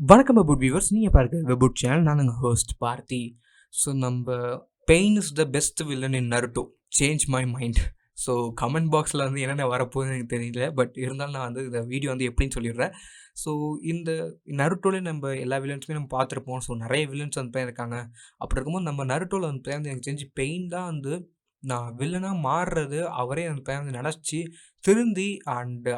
வணக்கம் வெபுட் வியூவர்ஸ், நீங்கள் பாருங்க வெபுட் சேனல். நான் உங்கள் ஹோஸ்ட் பார்த்தி. ஸோ நம்ம pain is the best villain in Naruto change my mind. So comment பாக்ஸில் வந்து என்னென்ன வரப்போகுதுன்னு எனக்கு தெரியல. பட் இருந்தாலும் நான் வந்து இந்த வீடியோ வந்து எப்படின்னு சொல்லிடுறேன். ஸோ இந்த நருட்டோவில் நம்ம எல்லா வில்லன்ஸுமே நம்ம பார்த்துருப்போம். ஸோ நிறைய வில்லன்ஸ் வந்து இருக்காங்க. அப்படி இருக்கும்போது நம்ம நருட்டோவில் வந்து எனக்கு தெரிஞ்சு பெயின் தான் வந்து நான் வில்லனாக மாறுறது அவரே அந்த பையன் வந்து நினச்சி திருந்தி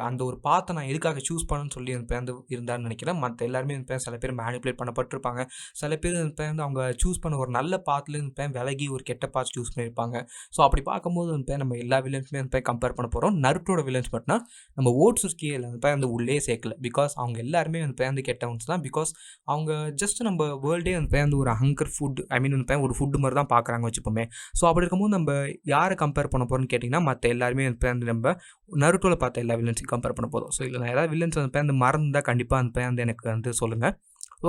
அந்த ஒரு பாத்தை நான் எதுக்காக சூஸ் பண்ணணும்னு சொல்லி அந்த பையன் வந்து இருந்தான்னு நினைக்கிறேன். மற்ற எல்லாருமே இந்த பையன் சில பேர் மேனிப்புலேட் பண்ணப்பட்டிருப்பாங்க. சில பேர் இந்த பையன் வந்து அவங்க சூஸ் பண்ண ஒரு நல்ல பாத்தில் இந்த பையன் விலகி ஒரு கெட்ட பாத் சூஸ் பண்ணியிருப்பாங்க. ஸோ அப்படி பார்க்கும்போது அந்த பையன் நம்ம எல்லா வில்லன்ஸுமே அந்த பையன் கம்பேர் பண்ண போகிறோம். நருட்டோட வில்லன்ஸ் மட்டும்னா நம்ம ஓட்ஸுஸ்கியில் அந்த பையன் வந்து உள்ளே சேர்க்கல. பிகாஸ் அவங்க எல்லாருமே அந்த பையன் வந்து கெட்டவன்ஸ் தான். பிகாஸ் அவங்க ஜஸ்ட் நம்ம வேர்ல்டே அந்த பையன் வந்து ஒரு ஹங்கர் ஃபுட் அந்த பையன் ஒரு ஃபுட்டு மாதிரி தான் பார்க்குறாங்க வச்சுப்போமே. ஸோ அப்படி இருக்கும்போது நம்ம யாரை கம்பேர் பண்ண போகிறோன்னு கேட்டிங்கன்னா மற்ற எல்லாருமே வந்து நம்ம நருட்டோவில் பார்த்த எல்லா வில்லன்ஸையும் கம்பேர் பண்ண போதும். ஸோ இதில் நான் ஏதாவது வில்லன்ஸ் வந்து மறந்தால் கண்டிப்பாக அந்த எனக்கு வந்து சொல்லுங்கள்.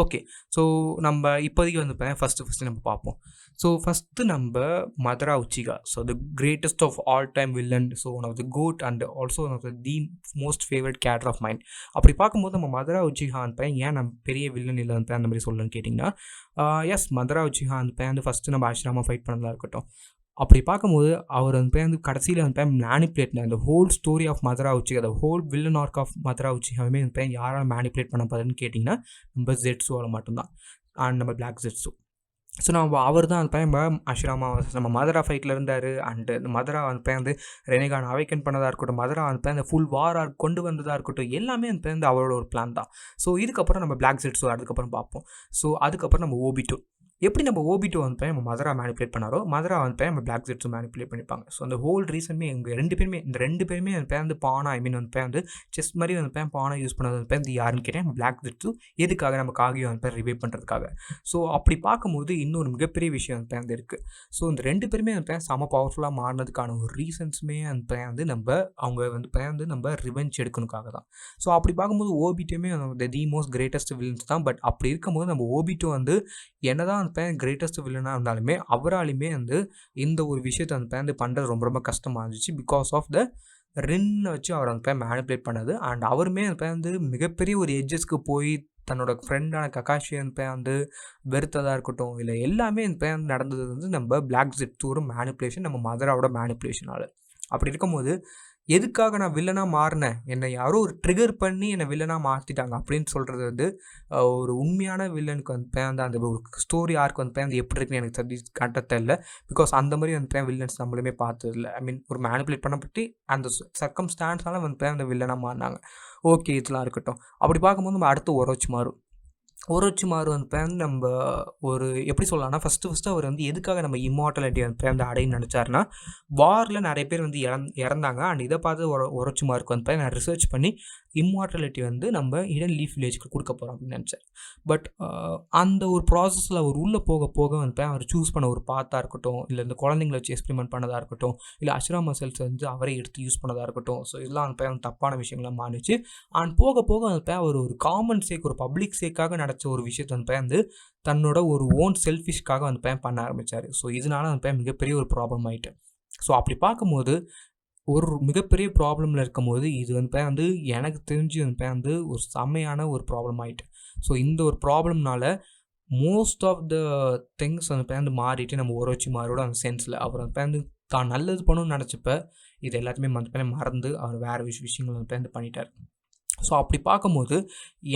ஓகே. ஸோ நம்ம இப்போதைக்கு வந்து ஃபஸ்ட்டு நம்ம பார்ப்போம். ஸோ ஃபஸ்ட்டு நம்ம Madara Uchiha. So the greatest of all time villain. So one of the goat and also one of the most favourite character of mind. அப்படி பார்க்கும்போது நம்ம மதரா உச்சிகா அந்த ஏன் நம்ம பெரிய வில்லன் இல்லை அந்த மாதிரி சொல்லணும்னு கேட்டிங்கன்னா, எஸ், மதரா உச்சிகா அந்த ஃபஸ்ட்டு நம்ம ஆஷ்ராமா ஃபைட் பண்ணதாக இருக்கட்டும். அப்படி பார்க்கும்போது அவர் வந்து கடைசியில் மேனிப்புலேட் அந்த whole story of Madara Uchiha, அந்த whole villain arc of Madara உச்சிகாவே யாரால் மேனிப்புலேட் பண்ண போதுன்னு கேட்டிங்கன்னா நம்ம ஜெட்ஸுவால் மட்டும்தான். அண்ட் நம்ம பிளாக் ஜெட்ஸு. ஸோ நம்ம அவர் தான் அந்த அஷ்ராமா நம்ம மதரா ஃபைட்டில் இருந்தார். அண்டு இந்த மதரா வந்து ரெனேகான் அவைக்கன் பண்ணதாக இருக்கட்டும், மதரா அந்த ஃபுல் வார் கொண்டு வந்ததாக இருக்கட்டும், எல்லாமே அவரோட ஒரு பிளான் தான். ஸோ இதுக்கப்புறம் நம்ம பிளாக் ஜெட்ஸோ அதுக்கப்புறம் பார்ப்போம். ஸோ அதுக்கப்புறம் நம்ம ஓபிட்டோ. எப்படி நம்ம ஓபிட்டோ நம்ம மதரா மேனிப்புலேட் பண்ணாரோ, மதரா நம்ம பிளாக் ஜெட்ஸும் மேனிப்புலேட் பண்ணிப்பாங்க. ஸோ அந்த ஹோல் ரீசனுமே எங்கள் ரெண்டு பேருமே வந்து பானா வந்து செஸ் மாதிரி பானை யூஸ் பண்ணது யாருன்னு கேட்டேன், பிளாக் ஜெட்ஸும். எதுக்காக நம்ம காகியம் ரிவைவ் பண்ணுறதுக்காக. ஸோ அப்படி பார்க்கும்போது இன்னொரு மிகப்பெரிய விஷயம் இருக்குது. ஸோ இந்த ரெண்டு பேருமே செம பவர்ஃபுல்லாக மாறினதுக்கான ஒரு ரீசன்ஸுமே அவங்க நம்ம ரிவெஞ்ச் எடுக்கணுக்காக தான். ஸோ அப்படி பார்க்கும்போது ஓபிட்டோமே தி மோஸ்ட் கிரேட்டஸ்ட் வில்லன்ஸ் தான். பட் அப்படி இருக்கும்போது நம்ம ஓபிட்டோ என்னதான் கிரேட்டஸ்ட் வில்லனாக இருந்தாலுமே அவராலுமே இந்த ஒரு விஷயத்தை பண்ணுறது ரொம்ப ரொம்ப கஷ்டமாக இருந்துச்சு. பிகாஸ் ஆஃப் த ரின்னை வச்சு அவர் மேனிப்புலேட் பண்ணது. அண்ட் அவருமே மிகப்பெரிய ஒரு எட்ஜஸ்க்கு போய் தன்னோட ஃப்ரெண்டான ககாஷியை வெறுத்ததாக இருக்கட்டும், இல்லை எல்லாமே நடந்தது நம்ம பிளாக் ஜெட் ஒரு மேனிப்புலேஷன், நம்ம மதராவோட மேனிப்புலேஷனால். அப்படி இருக்கும்போது எதுக்காக நான் வில்லனாக மாறினேன், என்னை யாரோ ஒரு ட்ரிகர் பண்ணி என்னை வில்லனாக மாற்றிட்டாங்க அப்படின்னு சொல்கிறது ஒரு உண்மையான வில்லனுக்கு அந்த ஒரு ஸ்டோரி ஆர்க் எப்படி இருக்குன்னு எனக்கு கரெக்டாக தெரியல. பிகாஸ் அந்த மாதிரி வில்லன்ஸ் நம்மளுமே பார்த்ததில்ல. ஒரு மேனிப்புலேட் பண்ணப்பட்டு அந்த சர்க்கம்ஸ்டான்ஸால் அந்த வில்லனாக மாறினாங்க. ஓகே, இதெல்லாம் இருக்கட்டும். அப்படி பார்க்கும்போது நம்ம அடுத்து ஒரோச்சிமாரு நம்ம ஒரு எப்படி சொல்லலாம்னா, ஃபஸ்ட்டு அவர் எதுக்காக நம்ம இம்மார்டாலிட்டி அடையணும்னு நினச்சாருன்னா, வாரில் நிறைய பேர் இறந்தாங்க. அண்ட் இதை பார்த்து ஒரோச்சிமாருக்கு நான் ரிசர்ச் பண்ணி இம்மார்டாலிட்டி நம்ம இடன் லீஃப் வில்லேஜுக்கு கொடுக்க போகிறோம் அப்படின்னு நினச்சார். பட் அந்த ஒரு ப்ராசஸில் அவர் உள்ளே போக போக அவர் சூஸ் பண்ண ஒரு பாத்தாக இருக்கட்டும், இல்லை இந்த குழந்தைங்களை வச்சு எக்ஸ்பெரிமெண்ட் பண்ணதாக இருக்கட்டும், இல்லை அஷ்ராமா செல்ஸ் அவரே எடுத்து யூஸ் பண்ணதாக இருக்கட்டும். ஸோ இதெல்லாம் தப்பான விஷயங்கள்லாம் மாறிச்சு. அண்ட் போக போக அவர் ஒரு காமன் சேக், ஒரு பப்ளிக் சேக்காக நடச்ச ஒரு விஷயத்தை தன்னோட ஒரு ஓன் செல்ஃபிஷ்காக பண்ண ஆரம்பித்தார். ஸோ இதனால மிகப்பெரிய ஒரு ப்ராப்ளம் ஆகிட்டு. ஸோ அப்படி பார்க்கும்போது ஒரு மிகப்பெரிய ப்ராப்ளமில் இருக்கும்போது இது எனக்கு தெரிஞ்சு ஒரு செம்மையான ஒரு ப்ராப்ளம் ஆகிட்டு. ஸோ இந்த ஒரு ப்ராப்ளம்னால மோஸ்ட் ஆஃப் த திங்ஸ் மாறிட்டு நம்ம ஒரோச்சிமாரோட அந்த சென்ஸில் அவர் தான் நல்லது பண்ணணும்னு நினச்சப்ப இது எல்லாத்தையுமே மறந்து அவர் வேறு விஷயங்கள் பண்ணிட்டார். ஸோ அப்படி பார்க்கும்போது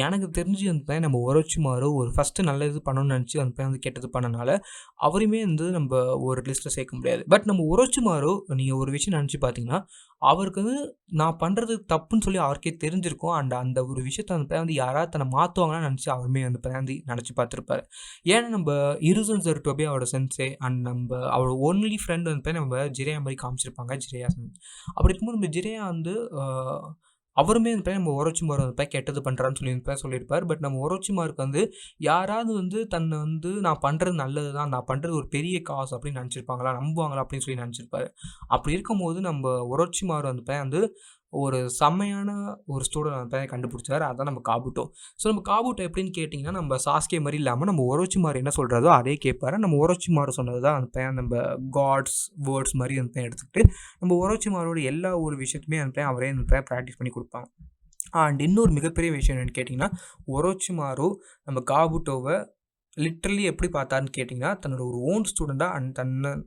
எனக்கு தெரிஞ்சு நம்ம ஒரோச்சிமாரு ஒரு ஃபஸ்ட்டு நல்லது பண்ணணும்னு நினச்சி கெட்டது பண்ணனால அவரையுமே நம்ம ஒரு லிஸ்ட்டில் சேர்க்க முடியாது. பட் நம்ம ஒரோச்சிமாரு நீங்கள் ஒரு விஷயம் நினச்சி பார்த்தீங்கன்னா, அவருக்கு நான் பண்ணுறது தப்புன்னு சொல்லி அவருக்கே தெரிஞ்சிருக்கும். அண்ட் அந்த ஒரு விஷயத்தை யாராவது தன்னை மாற்றுவாங்கன்னு நினச்சி அவருமே நினச்சி பார்த்துருப்பாரு. ஏன்னா நம்ம இருசன் ஜெருட்டோபி அவரோட சென்ஸே அண்ட் அவரோட ஒன்லி ஃப்ரெண்ட் நம்ம ஜிரேயா மாதிரி காமிச்சிருப்பாங்க, ஜிரேயா சென்ஸ். அப்படி இருக்கும்போது நம்ம ஜிரேயா அவருமே நம்ம ஒரோச்சிமாரு கெட்டது பண்ணுறான்னு சொல்லியிருப்பார். பட் நம்ம ஒரோச்சிமாருக்கு யாராவது தன்னை நான் பண்ணுறது நல்லது தான், நான் பண்ணுறது ஒரு பெரிய காசு அப்படின்னு நினச்சிருப்பாங்களா, நம்புவாங்களா அப்படின்னு சொல்லி நினச்சிருப்பாரு. அப்படி இருக்கும்போது நம்ம ஒரோச்சிமாரு ஒரு செம்மையான ஒரு ஸ்டூடெண்ட் கண்டுபிடிச்சார். அதான் நம்ம காபுட்டோ. ஸோ நம்ம காபுட்டோ எப்படின்னு கேட்டிங்கன்னா, நம்ம சாஸ்கே மாதிரி இல்லாமல் நம்ம ஒரோச்சிமாரு என்ன சொல்கிறதோ அதே கேட்பாரு. நம்ம ஒரோச்சிமாரு சொன்னது தான் நம்ம காட்ஸ் வேர்ட்ஸ் மாதிரி எடுத்துக்கிட்டு நம்ம ஒரோச்சிமாரோட எல்லா ஒரு விஷயத்துமே அவரே ப்ராக்டிஸ் பண்ணி கொடுப்பாங்க. அண்ட் இன்னொரு மிகப்பெரிய விஷயம் என்னென்னு கேட்டிங்கன்னா, ஒரோச்சிமாரு நம்ம காபுட்டோவை லிட்ரலி எப்படி பார்த்தாருன்னு கேட்டிங்கன்னா, தன்னோட ஒரு ஓன் ஸ்டூடெண்ட்டா அண்ட்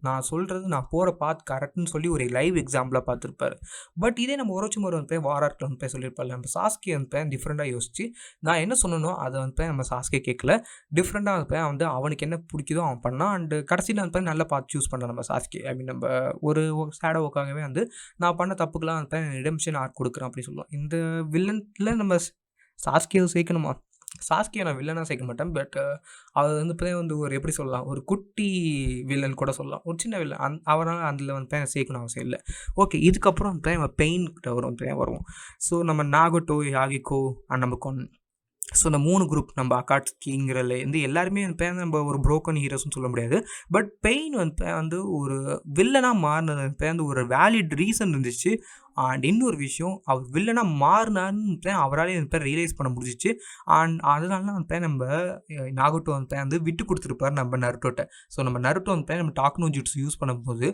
நான் சொல்கிறது நான் போகிற பாத் கரெக்ட்னு சொல்லி ஒரு லைவ் எக்ஸாம்பிளாக பார்த்துருப்பாரு. பட் இதே நம்ம ஒரோச்சிமாரு வந்து போய் வார் ஆர்க்கில் வந்து போய் சொல்லியிருப்பார்ல, நம்ம சாஸ்கே வந்து போய் டிஃப்ரெண்ட்டாக யோசிச்சு நான் என்ன சொன்னனோ அதை வந்து போய் நம்ம சாஸ்கே கேட்கல. டிஃப்ரெண்ட்டாக வந்து போய் வந்து அவனுக்கு என்ன பிடிக்குதோ அவன் பண்ணான். அண்டு கடைசியில் வந்து போய் நல்ல பாத் சூஸ் பண்ணான் நம்ம சாஸ்கே. ஐ மீன் நம்ம ஒரு ஷேடோவுக்காகவே வந்து நான் பண்ண தப்புக்கெல்லாம் வந்து போய் ரிடெம்ஷன் ஆர்க் கொடுக்குறேன் அப்படின்னு சொல்லுவான். இந்த வில்லனில் நம்ம சாஸ்கேவை சேர்க்கணுமா? சாஸ்கியை நான் வில்லனாக சேர்க்க மாட்டேன். பட் அவர் வந்து இப்போ வந்து ஒரு எப்படி சொல்லலாம், ஒரு குட்டி வில்லன் கூட சொல்லலாம். ஒரு சின்ன வில்லன் அவரால் அதில் வந்து சேர்க்கணும் அவசியம் இல்லை. ஓகே, இதுக்கப்புறம் வந்து நம்ம பெயின் கிட்ட வருவோம். ஸோ நம்ம நாகோட்டோ, யாகிகோ அண்ட் நம்ம ஸோ இந்த 3 குரூப் நம்ம அகாட்ஸ்கிங்கிறதுல வந்து எல்லாருமே வந்து நம்ம ஒரு புரோக்கன் ஹீரோஸ்னு சொல்ல முடியாது. பட் பெயின் வந்து ஒரு வில்லனாக மாறினது வந்து ஒரு வேலிட் ரீசன் இருந்துச்சு. அண்ட் இன்னொரு விஷயம், அவர் வில்லனாக மாறினார்னு அவராலே ரியலைஸ் பண்ண முடிஞ்சிச்சு. அண்ட் அதனால வந்து நம்ம நாகோட்டோ வந்து விட்டு கொடுத்துருப்பார் நம்ம நருட்டோட்ட. ஸோ நம்ம நருட்டோ வந்து நம்ம டாக்னோ ஜுட்ஸு யூஸ் பண்ணும்போது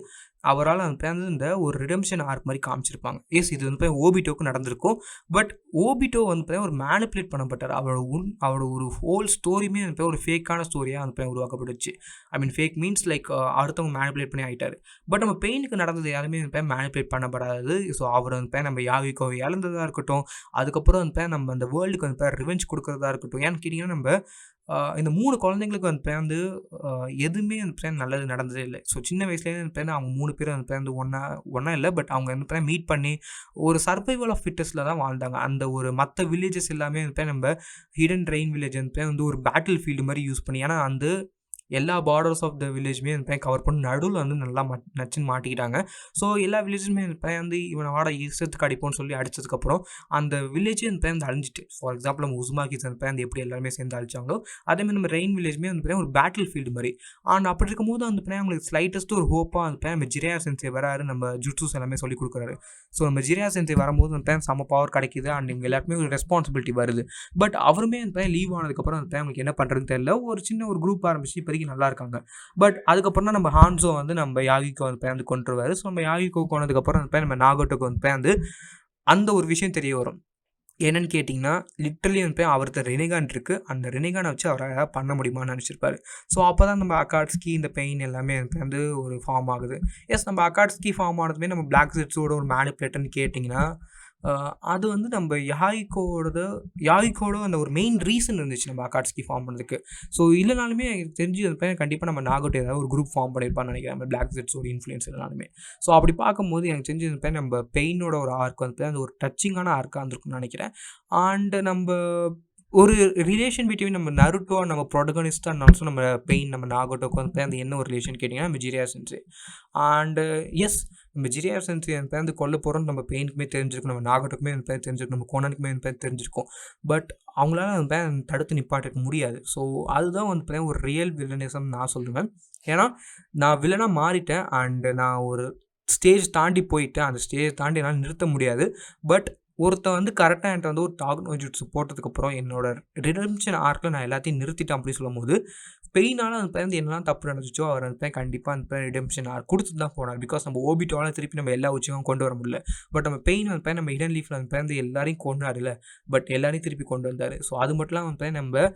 அவரால் வந்து இந்த ஒரு ரிடெம்ஷன் ஆர்க் மாதிரி காமிச்சிருப்பாங்க. எஸ், இது வந்து ஓபிட்டோக்கு நடந்திருக்கும். பட் ஓபிட்டோ வந்து ஒரு மேனிப்புலேட் பண்ணப்பட்டார். அவரோட ஒரு ஹோல் ஸ்டோரியுமே வந்து ஒரு ஃபேக்கான ஸ்டோரியாக வந்து உருவாக்கப்பட்டுச்சு. ஐ மீன் ஃபேக் மீன்ஸ் லைக் அடுத்தவங்க மேனிப்புலேட் பண்ணி ஆகிட்டார். பட் நம்ம பெயினுக்கு நடந்தது யாருமே வந்து மேனிப்புலேட் பண்ணப்படாது. ஸோ அவர் வந்து நம்ம யாகிக்கோவை இழந்ததாக இருக்கட்டும், அதுக்கப்புறம் வந்து நம்ம அந்த வேர்ல்டுக்கு வந்து ரிவெஞ்ச் கொடுக்குறதா இருக்கட்டும். ஏன்னு கேட்டிங்கன்னா, நம்ம இந்த 3 குழந்தைங்களுக்கு வந்து எதுவுமே வந்து நல்லது நடந்ததே இல்லை. ஸோ சின்ன வயசுலேயே வந்து அவங்க 3 பேரும் வந்து ஒன்றா இல்லை. பட் அவங்க வந்து மீட் பண்ணி ஒரு சர்வைவல் ஆஃப் ஃபிட்டஸ்ட்டில் தான் வாழ்ந்தாங்க. அந்த ஒரு மற்ற வில்லேஜஸ் எல்லாமே வந்து நம்ம ஹிடன் ரெயின் வில்லேஜ் வந்து ஒரு பேட்டில் ஃபீல்டு மாதிரி யூஸ் பண்ணி, ஏன்னா வந்து எல்லா பார்டர்ஸ் ஆஃப் த வில்லேஜுமே வந்து கவர் பண்ணி நடுவில் வந்து நல்லா நச்சுன்னு மாட்டிக்கிட்டாங்க. ஸோ எல்லா வில்லேஜுமே வந்து இவனை வாட இஷ்டத்துக்கு அடிப்போம்னு சொல்லி அடித்ததுக்கப்புறம் அந்த வில்லேஜே வந்து அழிஞ்சிட்டு. ஃபார் எக்ஸாம்பிள் நம்ம உஸ்மாகிஸ் வந்து எப்படி எல்லாருமே சேர்ந்து அழிச்சாங்களோ அதேமாதிரி நம்ம ரெயின் வில்லேஜுமே வந்து ஒரு பேட்டில் ஃபீல்டு மாதிரி. அண்ட் அப்படி இருக்கும்போது வந்து அவங்களுக்கு ஸ்லைட்டஸ்ட் ஒரு ஹோப்பாக வந்து நம்ம ஜிரியா சென்சே வராரு, நம்ம ஜுட்ஸுஸ் எல்லாமே சொல்லி கொடுக்குறாரு. ஸோ நம்ம ஜிரியா சென்சே வரும்போது வந்து செம்ம பவர் கிடைக்கிது. அண்ட் இவங்க எல்லாருக்குமே ஒரு ரெஸ்பான்சிபிலிட்டி வருது. பட் அவருமே வந்து லீவ் ஆனதுக்கப்புறம் வந்து அவங்களுக்கு என்ன பண்ணுறதுன்னு தெரியல. ஒரு சின்ன ஒரு குரூப் ஆரம்பிச்சு இப்போதைக்கு நல்லா இருக்காங்க. பட் அதுக்கப்புறம் தான் நம்ம ஹான்ஸோ வந்து நம்ம யாகிக்கோ வந்து கொண்டுருவாரு. ஸோ நம்ம யாகிக்கோ கொண்டதுக்கப்புறம் வந்து நம்ம நாகோட்டோக்கு வந்து அந்த ஒரு விஷயம் தெரிய வரும். என்னென்னு கேட்டிங்கன்னா, லிட்ரலி வந்து அவர்கிட்ட ரெனிகான் இருக்குது. அந்த ரெனிகானை வச்சு அவரால் ஏதாவது பண்ண முடியுமான்னு நினச்சிருப்பாரு. ஸோ அப்போ தான் நம்ம அகாட்ஸ்கி, இந்த பெயின் எல்லாமே வந்து ஒரு ஃபார்ம் ஆகுது. எஸ், நம்ம அகாட்ஸ்கி ஃபார்ம் ஆனதுமே நம்ம பிளாக் செட்ஸோட ஒரு மேனிப்புலேட்டர்னு கேட்டிங்கன்னா, அது வந்து நம்ம யாகிக்கோட அந்த ஒரு மெயின் ரீசன் இருந்துச்சு நம்ம அகாட்ஸ்கி ஃபார்ம் பண்ணதுக்கு. ஸோ இல்லைனாலுமே எனக்கு தெரிஞ்சு கண்டிப்பாக நம்ம நாகோட்டோ ஏதாவது ஒரு குரூப் ஃபார்ம் பண்ணியிருப்பான்னு நினைக்கிறேன், நம்ம பிளாக் செட்ஸோட இன்ஃப்ளூயன்ஸ் இல்லைனாலுமே. ஸோ அப்படி பார்க்கும்போது எனக்கு தெரிஞ்சு நம்ம பெயினோட ஒரு ஆர்க் வந்து அந்த ஒரு டச்சிங்கான ஆர்க்காக இருந்திருக்குன்னு நினைக்கிறேன். அண்டு நம்ம ஒரு ரிலேஷன் பிட்வீன் நம்ம நருட்டோ, நம்ம ப்ரொடகனிஸ்ட் அண்ட் ஆல்சோ நம்ம பெயின், நம்ம நாகோட்டோக்கு வந்து அந்த என்ன ஒரு ரிலேஷன் கேட்டிங்கன்னா நம்ம ஜிரியா சென்சே. அண்டு எஸ், நம்ம ஜிரியா சென்சே வந்து கொல்ல போகிறோம்னு நம்ம பெயினுக்குமே தெரிஞ்சிருக்கும், நம்ம நாகோட்டோக்குமே வந்து தெரிஞ்சிருக்கும், நம்ம கோனனுக்குமே வந்து தெரிஞ்சிருக்கும். பட் அவங்களால வந்து தடுத்து நிப்பாட்டிக்க முடியாது. ஸோ அதுதான் வந்து ஒரு ரியல் வில்லனிசம் நான் சொல்லுவேன். ஏன்னா நான் வில்லனாக மாறிட்டேன் அண்டு நான் ஒரு ஸ்டேஜ் தாண்டி போயிட்டேன். அந்த ஸ்டேஜ் தாண்டி என்னால் நிறுத்த முடியாது. பட் ஒருத்தன் வந்து கரெக்டாக என்கிட்ட வந்து ஒரு டாக்னோ ஜுட்ஸு போட்டதுக்கப்புறம் என்னோட ரிடெம்ஷன் ஆர்க்கில் நான் எல்லாத்தையும் நிறுத்திட்டேன் அப்படின்னு சொல்லும்போது, பெயினால் வந்து என்னெல்லாம் தப்பு நடந்துச்சோ அவர் வந்து கண்டிப்பாக அந்த ரிடெம்ஷன் ஆர்க் கொடுத்துட்டு தான் போனார். பிகாஸ் நம்ம ஓபிட்டோவால் திருப்பி நம்ம எல்லா உச்சியும் கொண்டு வர முடியல. பட் நம்ம பெயின் வந்து நம்ம ஹிடன் லீஃபில் வந்து எல்லாரையும் கொண்டாடுல, பட் எல்லாரையும் திருப்பி கொண்டு வந்தார். ஸோ அது மட்டும்லாம் வந்து நம்ம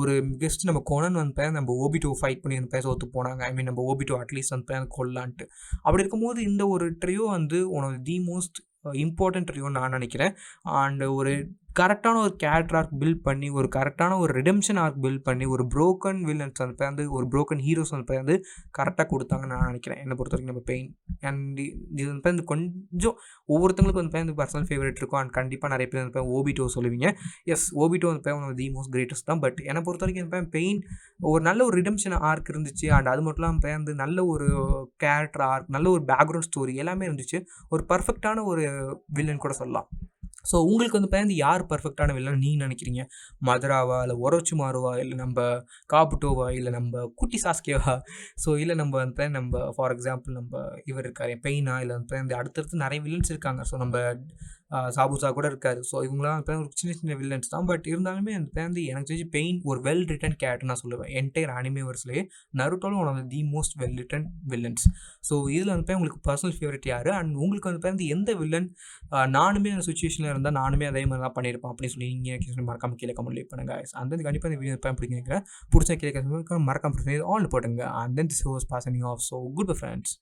ஒரு கெஸ்ட் நம்ம கோனன் வந்து நம்ம ஓபிட்டோ ஃபைட் பண்ணி வந்து ஒத்து போனாங்க. ஐ மீன் நம்ம ஓபிட்டோ அட்லீஸ்ட் வந்து கொல்லான்ட்டு. அப்படி இருக்கும்போது இந்த ஒரு ட்ரியோ வந்து ஒன் தி மோஸ்ட் இம்பார்ட்டன்ட் ட்ரியோன்னு நான் நினைக்கிறேன். அண்ட் ஒரு கரெக்டான ஒரு கேரக்டர் ஆர்க் பில்ட் பண்ணி, ஒரு கரெக்டான ஒரு ரிடெம்ஷன் ஆர்க் பில்ட் பண்ணி, ஒரு ப்ரோக்கன் வில்லன்ஸ் வந்து ஒரு ப்ரோக்கன் ஹீரோஸ் வந்து கரெக்டாக கொடுத்தாங்கன்னு நான் நினைக்கிறேன், என்னை பொறுத்த வரைக்கும் நம்ம பெயின். அண்ட் இது வந்து கொஞ்சம் ஒவ்வொருத்தங்களுக்கும் வந்து பர்சனல் ஃபேவரட் இருக்கும். அண்ட் கண்டிப்பாக நிறைய பேர் வந்து ஓபிட்டோ சொல்லுவீங்க. எஸ், ஓபிட்டோ வந்து தி மோஸ்ட் கிரேட்டஸ்ட் தான். பட் என்னை பொறுத்த வரைக்கும் பெயின் ஒரு நல்ல ஒரு ரிடெம்ஷன் ஆர்க் இருந்துச்சு. அண்ட் அது மட்டும் இல்லாமல் வந்து நல்ல ஒரு கேரக்டர் ஆர்க், நல்ல ஒரு பேக்ரவுண்ட் ஸ்டோரி எல்லாமே இருந்துச்சு. ஒரு பர்ஃபெக்டான ஒரு வில்லன் கூட சொல்லலாம். ஸோ உங்களுக்கு வந்து யார் பர்ஃபெக்டான வில்லன் நீங்கள் நினைக்கிறீங்க? மதுராவா, இல்லை ஒரோச்சிமாருவா, இல்லை நம்ம காபுட்டோவா, இல்லை நம்ம குட்டி சாஸ்கேவா? ஸோ இல்லை நம்ம ஃபார் எக்ஸாம்பிள் நம்ம இவர் இருக்கார் பெயினா, இல்லை வந்து அடுத்தடுத்து நிறைய வில்லன்ஸ் இருக்காங்க. ஸோ நம்ம சாபுசா கூட இருக்காரு. ஸோ இவங்கலாம் இப்போ ஒரு சின்ன சின்ன வில்லன்ஸ் தான். பட் இருந்தாலுமே அந்த பேர் வந்து எனக்கு தெரிஞ்சு பெயின் ஒரு வெல் ரிட்டன் கேரக்டர் நான் சொல்லுவேன். என்டையர் அனிமேவர்ஸ்லேயே நருட்டோல one of the most well written villains. So இதில் வந்து உங்களுக்கு பர்சனல் ஃபேவரட் யார் அண்ட் உங்களுக்கு வந்து பேர் எந்த வில்லன் நானுமே அந்த சுச்சுவேஷனில் இருந்தால் நானுமே அதே மாதிரி தான் பண்ணியிருப்பேன் அப்படின்னு சொல்லி நீங்கள் மறக்காம கீழே கமெண்ட் லீவ் பண்ணுங்க. அந்த கண்டிப்பாக இந்த வீடியோ பிடிக்கும் நினைக்கிறேன். பிடிச்ச கீழே மறக்காம ஆல் போட்டுங்க. And then this was passing off. So good bye friends.